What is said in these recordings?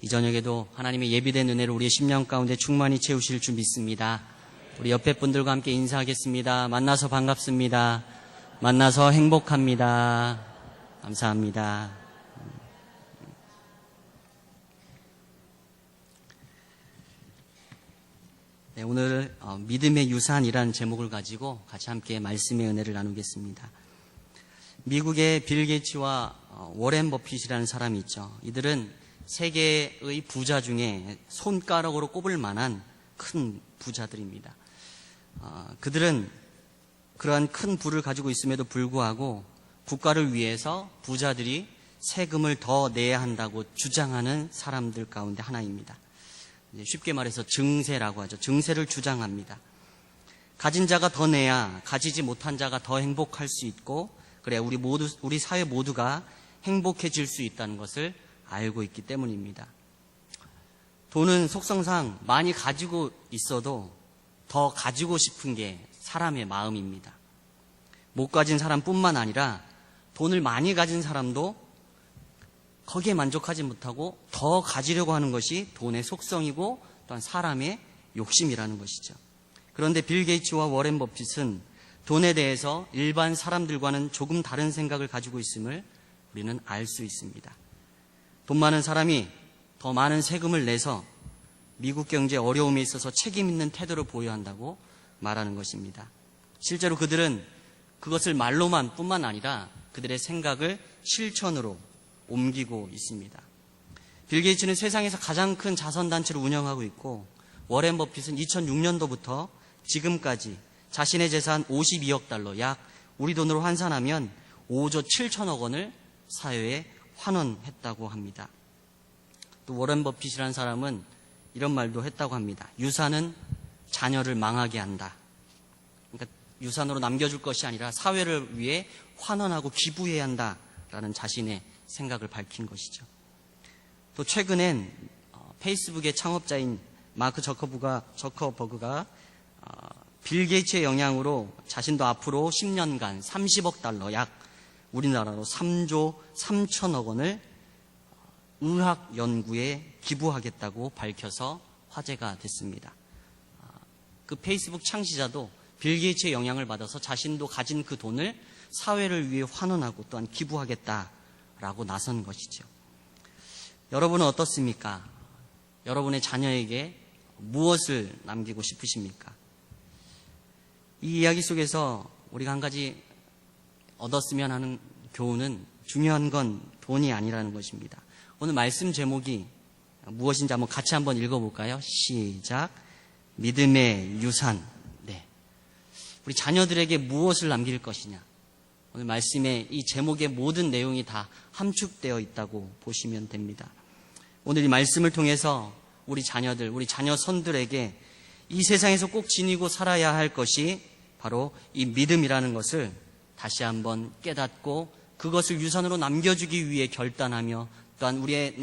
이 저녁에도 하나님의 예비된 은혜를 우리의 심령 가운데 충만히 채우실 줄 믿습니다. 우리 옆에 분들과 함께 인사하겠습니다. 만나서 반갑습니다. 만나서 행복합니다. 감사합니다. 네, 오늘 믿음의 유산이라는 제목을 가지고 같이 함께 말씀의 은혜를 나누겠습니다. 미국의 빌 게이츠와 워렌 버핏이라는 사람이 있죠. 이들은 세계의 부자 중에 손가락으로 꼽을 만한 큰 부자들입니다. 그들은 그러한 큰 부를 가지고 있음에도 불구하고 국가를 위해서 부자들이 세금을 더 내야 한다고 주장하는 사람들 가운데 하나입니다. 쉽게 말해서 증세라고 하죠. 증세를 주장합니다. 가진 자가 더 내야 가지지 못한 자가 더 행복할 수 있고, 그래야 우리 사회 모두가 행복해질 수 있다는 것을 알고 있기 때문입니다. 돈은 속성상 많이 가지고 있어도 더 가지고 싶은 게 사람의 마음입니다. 못 가진 사람뿐만 아니라 돈을 많이 가진 사람도 거기에 만족하지 못하고 더 가지려고 하는 것이 돈의 속성이고 또한 사람의 욕심이라는 것이죠. 그런데 빌 게이츠와 워렌 버핏은 돈에 대해서 일반 사람들과는 조금 다른 생각을 가지고 있음을 우리는 알 수 있습니다. 돈 많은 사람이 더 많은 세금을 내서 미국 경제 어려움에 있어서 책임 있는 태도를 보여야 한다고 말하는 것입니다. 실제로 그들은 그것을 말로만 뿐만 아니라 그들의 생각을 실천으로 옮기고 있습니다. 빌 게이츠는 세상에서 가장 큰 자선단체를 운영하고 있고, 워렌 버핏은 2006년도부터 지금까지 자신의 재산 52억 달러, 약 우리 돈으로 환산하면 5조 7천억 원을 사회에 환원했다고 합니다. 또 워렌 버핏이라는 사람은 이런 말도 했다고 합니다. 유산은 자녀를 망하게 한다. 그러니까 유산으로 남겨줄 것이 아니라 사회를 위해 환원하고 기부해야 한다라는 자신의 생각을 밝힌 것이죠. 또 최근엔 페이스북의 창업자인 마크 저커버그가 빌 게이츠의 영향으로 자신도 앞으로 10년간 30억 달러, 약 우리나라로 3조 3천억 원을 의학 연구에 기부하겠다고 밝혀서 화제가 됐습니다. 그 페이스북 창시자도 빌 게이츠의 영향을 받아서 자신도 가진 그 돈을 사회를 위해 환원하고 또한 기부하겠다라고 나선 것이죠. 여러분은 어떻습니까? 여러분의 자녀에게 무엇을 남기고 싶으십니까? 이 이야기 속에서 우리가 한 가지 얻었으면 하는 교훈은, 중요한 건 돈이 아니라는 것입니다. 오늘 말씀 제목이 무엇인지 같이 한번 읽어볼까요? 시작. 믿음의 유산. 네. 우리 자녀들에게 무엇을 남길 것이냐. 오늘 말씀의 이 제목의 모든 내용이 다 함축되어 있다고 보시면 됩니다. 오늘 이 말씀을 통해서 우리 자녀들, 우리 자녀손들에게 이 세상에서 꼭 지니고 살아야 할 것이 바로 이 믿음이라는 것을 다시 한번 깨닫고 그것을 유산으로 남겨주기 위해 결단하며 또한 우리의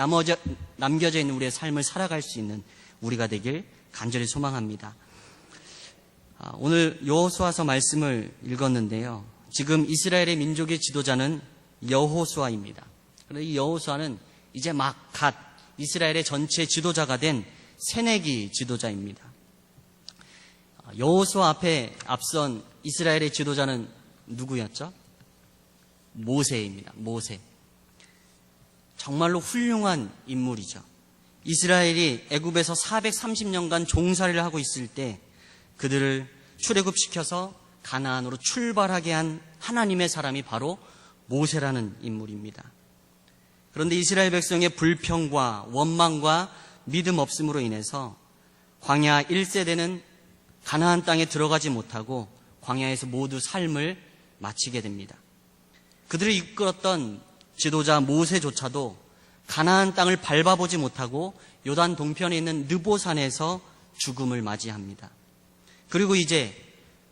남겨져 있는 우리의 삶을 살아갈 수 있는 우리가 되길 간절히 소망합니다. 오늘 여호수아서 말씀을 읽었는데요. 지금 이스라엘의 민족의 지도자는 여호수아입니다. 그런데 이 여호수아는 이제 갓 이스라엘의 전체 지도자가 된 새내기 지도자입니다. 여호수아 앞에 앞선 이스라엘의 지도자는 누구였죠? 모세입니다. 모세. 정말로 훌륭한 인물이죠. 이스라엘이 애굽에서 430년간 종살이를 하고 있을 때 그들을 출애굽시켜서 가나안으로 출발하게 한 하나님의 사람이 바로 모세라는 인물입니다. 그런데 이스라엘 백성의 불평과 원망과 믿음 없음으로 인해서 광야 1세대는 가나안 땅에 들어가지 못하고 광야에서 모두 삶을 마치게 됩니다. 그들을 이끌었던 지도자 모세조차도 가나안 땅을 밟아보지 못하고 요단 동편에 있는 느보산에서 죽음을 맞이합니다. 그리고 이제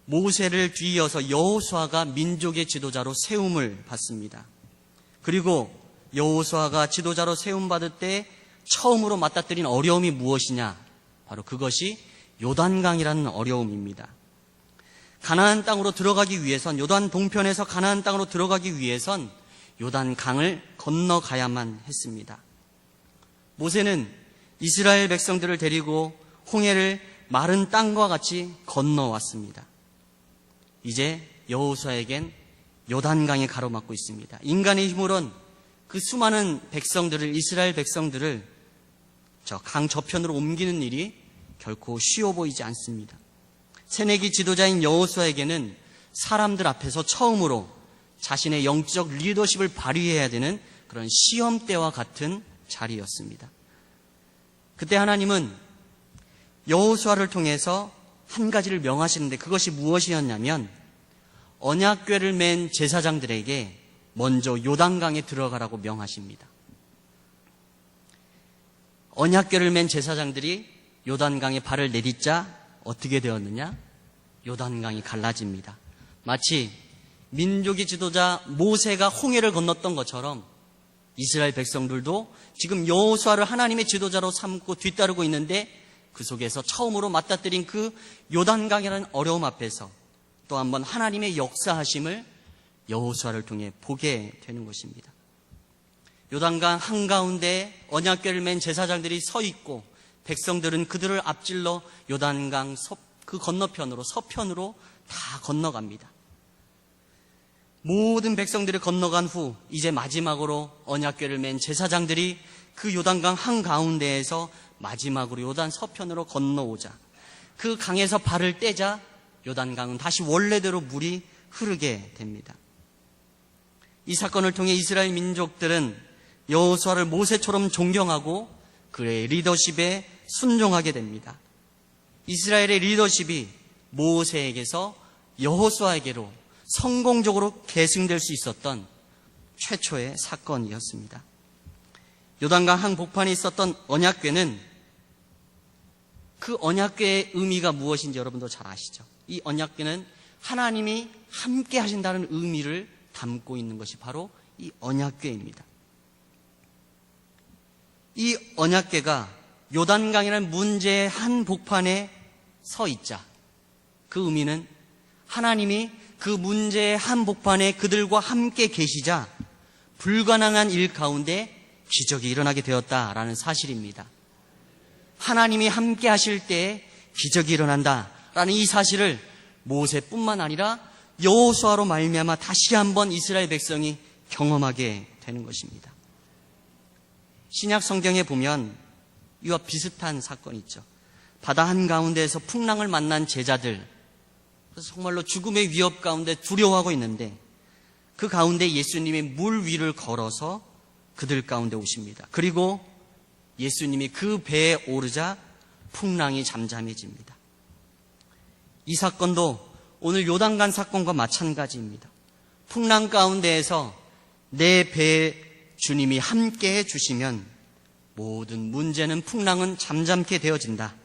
모세를 뒤이어서 여호수아가 민족의 지도자로 세움을 받습니다. 그리고 여호수아가 지도자로 세움받을 때 처음으로 맞닥뜨린 어려움이 무엇이냐? 바로 그것이 요단강이라는 어려움입니다. 가나안 땅으로 들어가기 위해선, 요단 동편에서 가나안 땅으로 들어가기 위해선 요단강을 건너가야만 했습니다. 모세는 이스라엘 백성들을 데리고 홍해를 마른 땅과 같이 건너왔습니다. 이제 여호수아에겐 요단강이 가로막고 있습니다. 인간의 힘으론 그 수많은 백성들을, 이스라엘 백성들을 저 강 저편으로 옮기는 일이 결코 쉬워 보이지 않습니다. 새내기 지도자인 여호수아에게는 사람들 앞에서 처음으로 자신의 영적 리더십을 발휘해야 되는 그런 시험대와 같은 자리였습니다. 그때 하나님은 여호수아를 통해서 한 가지를 명하시는데, 그것이 무엇이었냐면 언약궤를 맨 제사장들에게 먼저 요단강에 들어가라고 명하십니다. 언약궤를 맨 제사장들이 요단강에 발을 내딛자 어떻게 되었느냐? 요단강이 갈라집니다. 마치 민족의 지도자 모세가 홍해를 건넜던 것처럼 이스라엘 백성들도 지금 여호수아를 하나님의 지도자로 삼고 뒤따르고 있는데, 그 속에서 처음으로 맞닥뜨린 그 요단강이라는 어려움 앞에서 또 한번 하나님의 역사하심을 여호수아를 통해 보게 되는 것입니다. 요단강 한가운데 언약궤를 맨 제사장들이 서 있고, 백성들은 그들을 앞질러 요단강 그 건너편으로, 서편으로 다 건너갑니다. 모든 백성들이 건너간 후 이제 마지막으로 언약궤를 맨 제사장들이 그 요단강 한가운데에서 마지막으로 요단 서편으로 건너오자, 그 강에서 발을 떼자 요단강은 다시 원래대로 물이 흐르게 됩니다. 이 사건을 통해 이스라엘 민족들은 여호수아를 모세처럼 존경하고 그의 리더십에 순종하게 됩니다. 이스라엘의 리더십이 모세에게서 여호수아에게로 성공적으로 계승될 수 있었던 최초의 사건이었습니다. 요단강 한복판에 있었던 언약궤는, 그 언약궤의 의미가 무엇인지 여러분도 잘 아시죠? 이 언약궤는 하나님이 함께 하신다는 의미를 담고 있는 것이 바로 이 언약궤입니다. 이 언약궤가 요단강이라는 문제의 한복판에 서 있자, 그 의미는 하나님이 그 문제의 한복판에 그들과 함께 계시자 불가능한 일 가운데 기적이 일어나게 되었다라는 사실입니다. 하나님이 함께 하실 때에 기적이 일어난다라는 이 사실을 모세뿐만 아니라 여호수아로 말미암아 다시 한번 이스라엘 백성이 경험하게 되는 것입니다. 신약 성경에 보면 이와 비슷한 사건이 있죠. 바다 한가운데에서 풍랑을 만난 제자들, 그래서 정말로 죽음의 위협 가운데 두려워하고 있는데, 그 가운데 예수님이 물 위를 걸어서 그들 가운데 오십니다. 그리고 예수님이 그 배에 오르자 풍랑이 잠잠해집니다. 이 사건도 오늘 요단강 사건과 마찬가지입니다. 풍랑 가운데에서 내 배에 주님이 함께 해주시면 모든 문제는, 풍랑은 잠잠게 되어진다.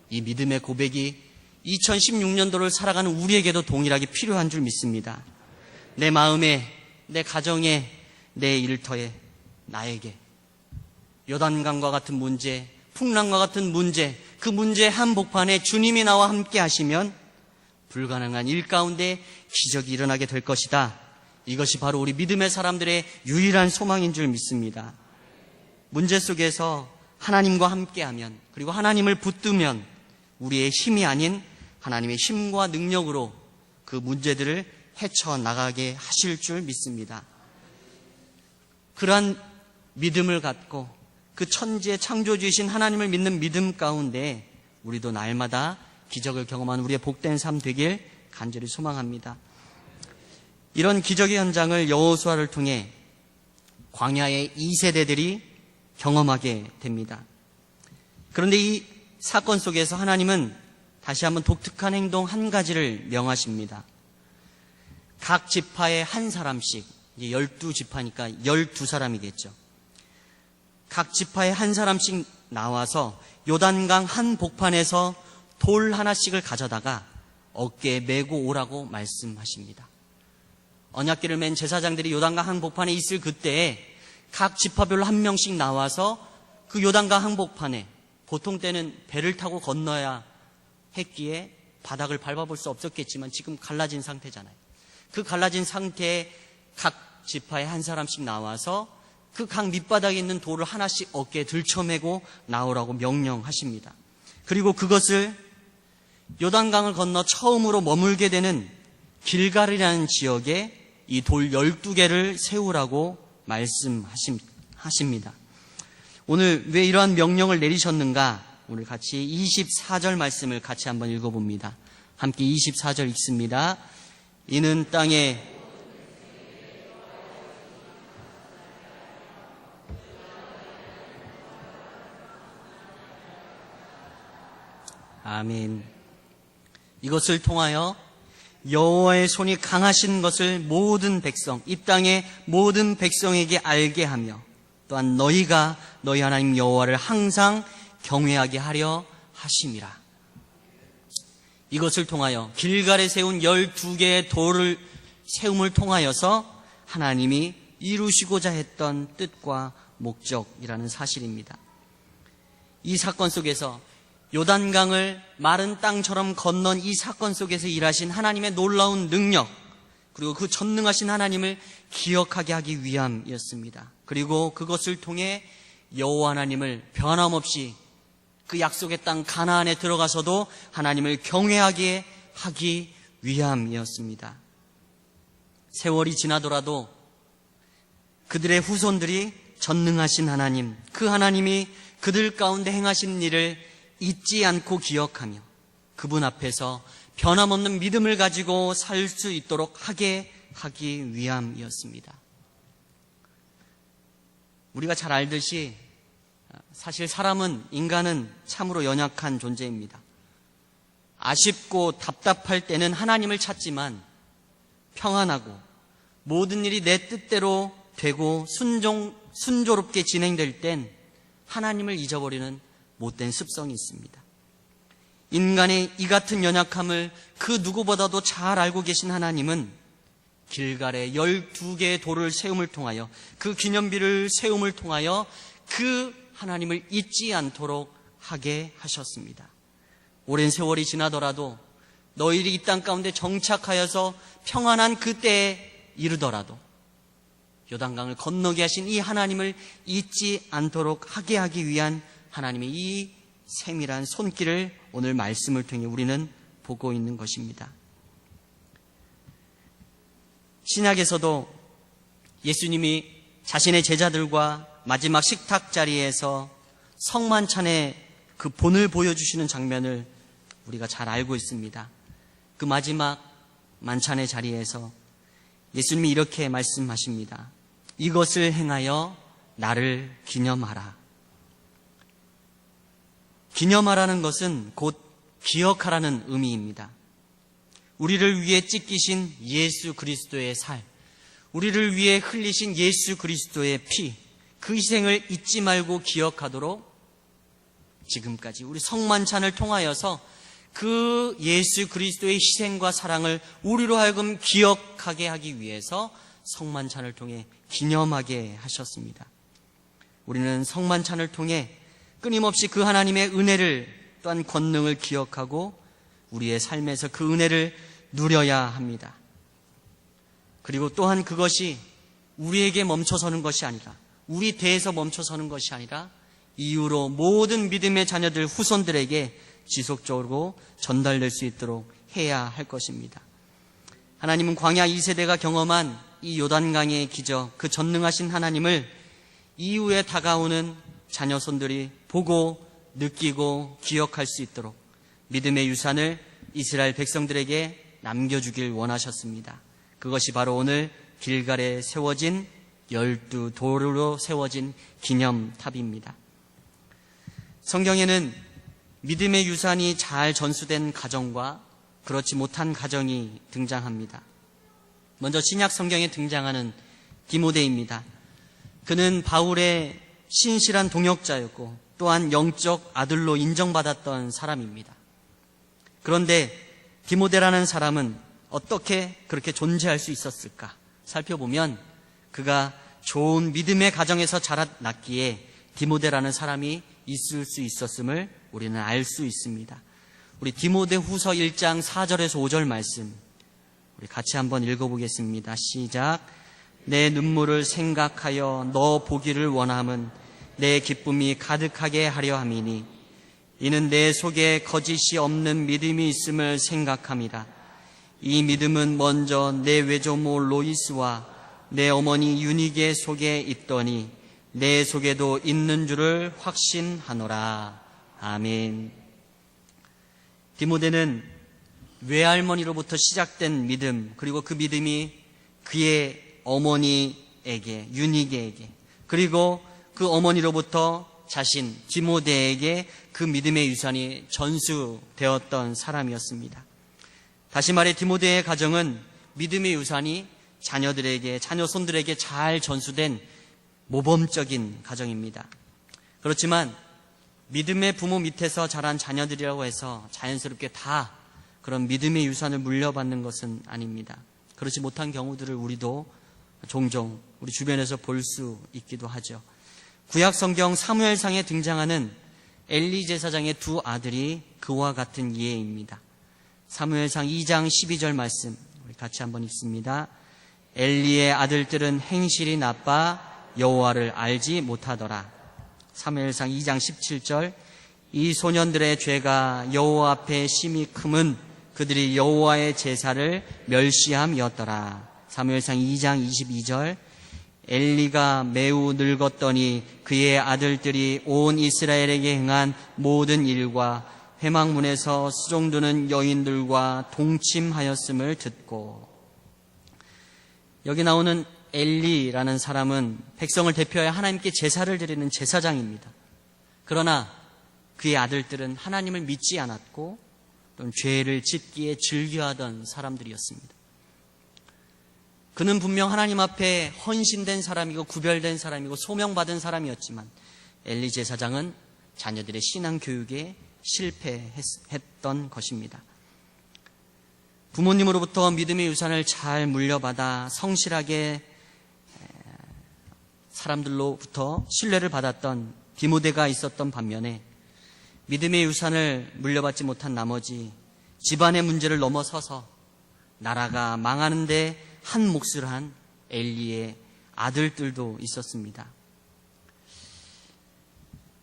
이 믿음의 고백이 2016년도를 살아가는 우리에게도 동일하게 필요한 줄 믿습니다. 내 마음에, 내 가정에, 내 일터에, 나에게 요단강과 같은 문제, 풍랑과 같은 문제, 그 문제의 한복판에 주님이 나와 함께 하시면 불가능한 일 가운데 기적이 일어나게 될 것이다. 이것이 바로 우리 믿음의 사람들의 유일한 소망인 줄 믿습니다. 문제 속에서 하나님과 함께하면, 그리고 하나님을 붙들면 우리의 힘이 아닌 하나님의 힘과 능력으로 그 문제들을 헤쳐나가게 하실 줄 믿습니다. 그러한 믿음을 갖고 그 천지의 창조주이신 하나님을 믿는 믿음 가운데 우리도 날마다 기적을 경험하는 우리의 복된 삶 되길 간절히 소망합니다. 이런 기적의 현장을 여호수아를 통해 광야의 2세대들이 경험하게 됩니다. 그런데 이 사건 속에서 하나님은 다시 한번 독특한 행동 한 가지를 명하십니다. 각 지파에 한 사람씩, 이제 12지파니까 12사람이겠죠. 각 지파에 한 사람씩 나와서 요단강 한 복판에서 돌 하나씩을 가져다가 어깨에 메고 오라고 말씀하십니다. 언약궤를 맨 제사장들이 요단강 한복판에 있을 그때에 각 지파별로 한 명씩 나와서 그 요단강 한복판에, 보통 때는 배를 타고 건너야 했기에 바닥을 밟아볼 수 없었겠지만 지금 갈라진 상태잖아요. 그 갈라진 상태에 각 지파에 한 사람씩 나와서 그 강 밑바닥에 있는 돌을 하나씩 어깨에 들쳐매고 나오라고 명령하십니다. 그리고 그것을 요단강을 건너 처음으로 머물게 되는 길갈이라는 지역에 이 돌 12개를 세우라고 말씀하십니다. 오늘 왜 이러한 명령을 내리셨는가? 오늘 같이 24절 말씀을 같이 한번 읽어봅니다. 함께 24절 읽습니다. 이는 땅에 아멘. 이것을 통하여 여호와의 손이 강하신 것을 모든 백성, 이 땅의 모든 백성에게 알게 하며 또한 너희가 너희 하나님 여호와를 항상 경외하게 하려 하심이라. 이것을 통하여 길갈에 세운 12개의 돌을 세움을 통하여서 하나님이 이루시고자 했던 뜻과 목적이라는 사실입니다. 이 사건 속에서 요단강을 마른 땅처럼 건넌 이 사건 속에서 일하신 하나님의 놀라운 능력, 그리고 그 전능하신 하나님을 기억하게 하기 위함이었습니다. 그리고 그것을 통해 여호와 하나님을 변함없이 그 약속의 땅 가나안에 들어가서도 하나님을 경외하게 하기 위함이었습니다. 세월이 지나더라도 그들의 후손들이 전능하신 하나님, 그 하나님이 그들 가운데 행하신 일을 잊지 않고 기억하며 그분 앞에서 변함없는 믿음을 가지고 살 수 있도록 하게 하기 위함이었습니다. 우리가 잘 알듯이 사실 인간은 참으로 연약한 존재입니다. 아쉽고 답답할 때는 하나님을 찾지만 평안하고 모든 일이 내 뜻대로 되고 순조롭게 진행될 땐 하나님을 잊어버리는 못된 습성이 있습니다. 인간의 이 같은 연약함을 그 누구보다도 잘 알고 계신 하나님은 길갈에 12개의 돌을 세움을 통하여 그 기념비를 세움을 통하여 그 하나님을 잊지 않도록 하게 하셨습니다. 오랜 세월이 지나더라도 너희들이 이 땅 가운데 정착하여서 평안한 그때에 이르더라도 요단강을 건너게 하신 이 하나님을 잊지 않도록 하게 하기 위한 하나님의 이 세밀한 손길을 오늘 말씀을 통해 우리는 보고 있는 것입니다. 신약에서도 예수님이 자신의 제자들과 마지막 식탁 자리에서 성만찬의 그 본을 보여주시는 장면을 우리가 잘 알고 있습니다. 그 마지막 만찬의 자리에서 예수님이 이렇게 말씀하십니다. 이것을 행하여 나를 기념하라. 기념하라는 것은 곧 기억하라는 의미입니다. 우리를 위해 찢기신 예수 그리스도의 살, 우리를 위해 흘리신 예수 그리스도의 피, 그 희생을 잊지 말고 기억하도록 지금까지 우리 성만찬을 통하여서 그 예수 그리스도의 희생과 사랑을 우리로 하여금 기억하게 하기 위해서 성만찬을 통해 기념하게 하셨습니다. 우리는 성만찬을 통해 끊임없이 그 하나님의 은혜를 또한 권능을 기억하고 우리의 삶에서 그 은혜를 누려야 합니다. 그리고 또한 그것이 우리에게 멈춰서는 것이 아니라 우리 대에서 멈춰서는 것이 아니라 이후로 모든 믿음의 자녀들 후손들에게 지속적으로 전달될 수 있도록 해야 할 것입니다. 하나님은 광야 2세대가 경험한 이 요단강의 기적, 그 전능하신 하나님을 이후에 다가오는 자녀손들이 보고 느끼고 기억할 수 있도록 믿음의 유산을 이스라엘 백성들에게 남겨주길 원하셨습니다. 그것이 바로 오늘 길갈에 세워진 12돌로 세워진 기념탑입니다. 성경에는 믿음의 유산이 잘 전수된 가정과 그렇지 못한 가정이 등장합니다. 먼저 신약 성경에 등장하는 디모데입니다. 그는 바울의 신실한 동역자였고 또한 영적 아들로 인정받았던 사람입니다. 그런데 디모데라는 사람은 어떻게 그렇게 존재할 수 있었을까? 살펴보면 그가 좋은 믿음의 가정에서 자라났기에 디모데라는 사람이 있을 수 있었음을 우리는 알 수 있습니다. 우리 디모데 후서 1장 4절에서 5절 말씀 우리 같이 한번 읽어보겠습니다. 시작. 내 눈물을 생각하여 너 보기를 원함은 내 기쁨이 가득하게 하려 함이니 이는 내 속에 거짓이 없는 믿음이 있음을 생각함이라. 이 믿음은 먼저 내 외조모 로이스와 내 어머니 유니게 속에 있더니 내 속에도 있는 줄을 확신하노라. 아멘. 디모데는 외할머니로부터 시작된 믿음, 그리고 그 믿음이 그의 어머니에게, 유니게에게, 그리고 그 어머니로부터 자신 디모데에게 그 믿음의 유산이 전수되었던 사람이었습니다. 다시 말해 디모데의 가정은 믿음의 유산이 자녀들에게, 자녀손들에게 잘 전수된 모범적인 가정입니다. 그렇지만 믿음의 부모 밑에서 자란 자녀들이라고 해서 자연스럽게 다 그런 믿음의 유산을 물려받는 것은 아닙니다. 그렇지 못한 경우들을 우리도 종종 우리 주변에서 볼 수 있기도 하죠. 구약 성경 사무엘상에 등장하는 엘리 제사장의 두 아들이 그와 같은 예입니다. 사무엘상 2장 12절 말씀 우리 같이 한번 읽습니다. 엘리의 아들들은 행실이 나빠 여호와를 알지 못하더라. 사무엘상 2장 17절 이 소년들의 죄가 여호와 앞에 심히 크면 그들이 여호와의 제사를 멸시함이었더라. 사무엘상 2장 22절 엘리가 매우 늙었더니 그의 아들들이 온 이스라엘에게 행한 모든 일과 회막문에서 수종드는 여인들과 동침하였음을 듣고. 여기 나오는 엘리라는 사람은 백성을 대표하여 하나님께 제사를 드리는 제사장입니다. 그러나 그의 아들들은 하나님을 믿지 않았고 또는 죄를 짓기에 즐겨하던 사람들이었습니다. 그는 분명 하나님 앞에 헌신된 사람이고 구별된 사람이고 소명받은 사람이었지만 엘리 제사장은 자녀들의 신앙 교육에 실패했던 것입니다. 부모님으로부터 믿음의 유산을 잘 물려받아 성실하게 사람들로부터 신뢰를 받았던 디모데가 있었던 반면에 믿음의 유산을 물려받지 못한 나머지 집안의 문제를 넘어서서 나라가 망하는데 한 몫을 한 엘리의 아들들도 있었습니다.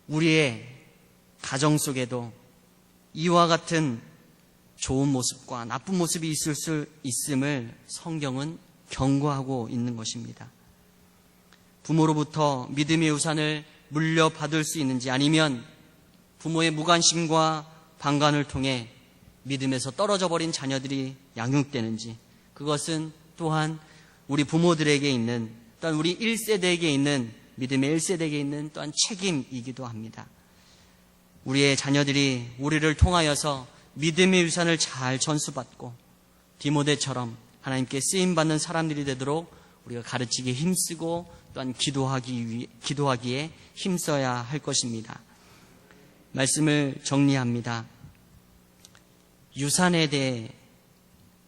우리의 가정 속에도 이와 같은 좋은 모습과 나쁜 모습이 있을 수 있음을 성경은 경고하고 있는 것입니다. 부모로부터 믿음의 유산을 물려받을 수 있는지 아니면 부모의 무관심과 방관을 통해 믿음에서 떨어져 버린 자녀들이 양육되는지 그것은 또한 우리 부모들에게 있는 또한 우리 1세대에게 있는 믿음의 1세대에게 있는 또한 책임이기도 합니다. 우리의 자녀들이 우리를 통하여서 믿음의 유산을 잘 전수받고 디모데처럼 하나님께 쓰임받는 사람들이 되도록 우리가 가르치기에 힘쓰고 또한 기도하기에 힘써야 할 것입니다. 말씀을 정리합니다. 유산에 대해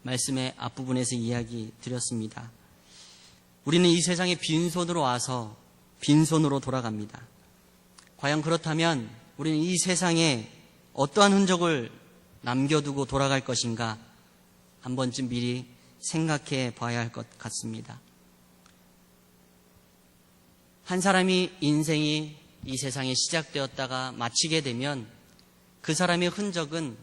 말씀의 앞부분에서 이야기 드렸습니다. 우리는 이 세상에 빈손으로 와서 빈손으로 돌아갑니다. 과연 그렇다면 우리는 이 세상에 어떠한 흔적을 남겨두고 돌아갈 것인가 한 번쯤 미리 생각해 봐야 할 것 같습니다. 한 사람이 인생이 이 세상에 시작되었다가 마치게 되면 그 사람의 흔적은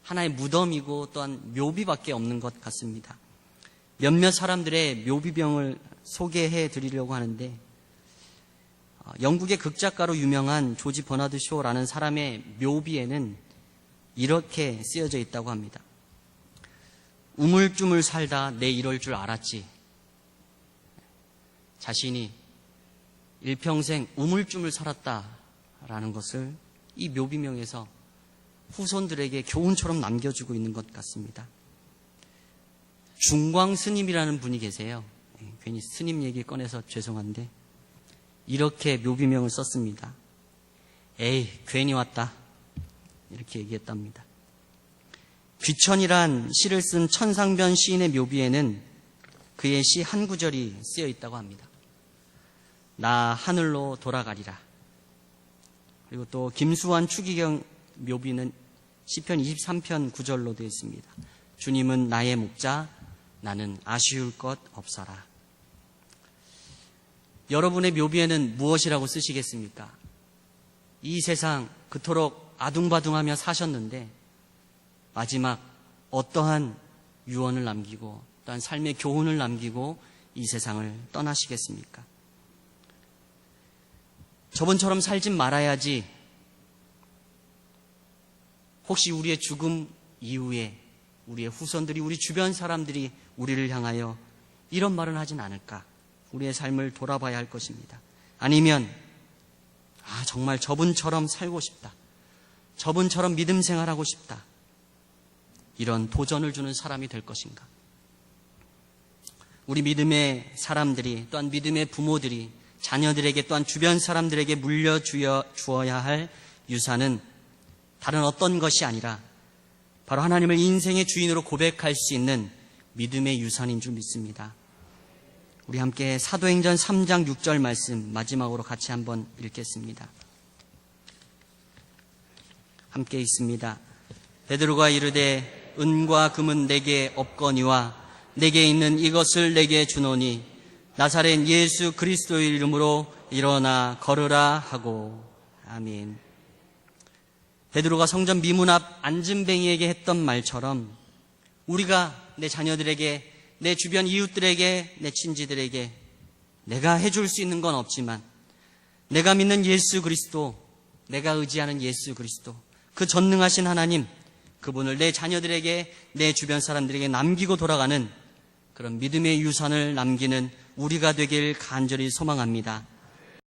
하나의 무덤이고 또한 묘비밖에 없는 것 같습니다. 몇몇 사람들의 묘비병을 소개해 드리려고 하는데 영국의 극작가로 유명한 조지 버나드 쇼라는 사람의 묘비에는 이렇게 쓰여져 있다고 합니다. 우물쭈물 살다 내 이럴 줄 알았지. 자신이 일평생 우물쭈물 살았다라는 것을 이 묘비명에서 후손들에게 교훈처럼 남겨주고 있는 것 같습니다. 중광 스님이라는 분이 계세요. 괜히 스님 얘기 꺼내서 죄송한데 이렇게 묘비명을 썼습니다. 에이, 괜히 왔다. 이렇게 얘기했답니다. 귀천이란 시를 쓴 천상변 시인의 묘비에는 그의 시 한 구절이 쓰여 있다고 합니다. 나 하늘로 돌아가리라. 그리고 또 김수환 추기경 묘비는 시편 23편 9절로 되어 있습니다. 주님은 나의 목자, 나는 아쉬울 것 없어라. 여러분의 묘비에는 무엇이라고 쓰시겠습니까? 이 세상 그토록 아둥바둥하며 사셨는데 마지막 어떠한 유언을 남기고 또한 삶의 교훈을 남기고 이 세상을 떠나시겠습니까? 저번처럼 살진 말아야지. 혹시 우리의 죽음 이후에 우리의 후손들이, 우리 주변 사람들이 우리를 향하여 이런 말은 하진 않을까? 우리의 삶을 돌아봐야 할 것입니다. 아니면 정말 저분처럼 살고 싶다. 저분처럼 믿음 생활하고 싶다. 이런 도전을 주는 사람이 될 것인가? 우리 믿음의 사람들이, 또한 믿음의 부모들이 자녀들에게, 또한 주변 사람들에게 물려주어야 할 유산은 다른 어떤 것이 아니라 바로 하나님을 인생의 주인으로 고백할 수 있는 믿음의 유산인 줄 믿습니다. 우리 함께 사도행전 3장 6절 말씀 마지막으로 같이 한번 읽겠습니다. 함께 읽습니다. 베드로가 이르되 은과 금은 내게 없거니와 내게 있는 이것을 내게 주노니 나사렛 예수 그리스도의 이름으로 일어나 걸으라 하고. 아멘. 베드로가 성전 미문 앞 안진뱅이에게 했던 말처럼 우리가 내 자녀들에게, 내 주변 이웃들에게, 내 친지들에게 내가 해줄 수 있는 건 없지만 내가 믿는 예수 그리스도, 내가 의지하는 예수 그리스도, 그 전능하신 하나님, 그분을 내 자녀들에게, 내 주변 사람들에게 남기고 돌아가는 그런 믿음의 유산을 남기는 우리가 되길 간절히 소망합니다.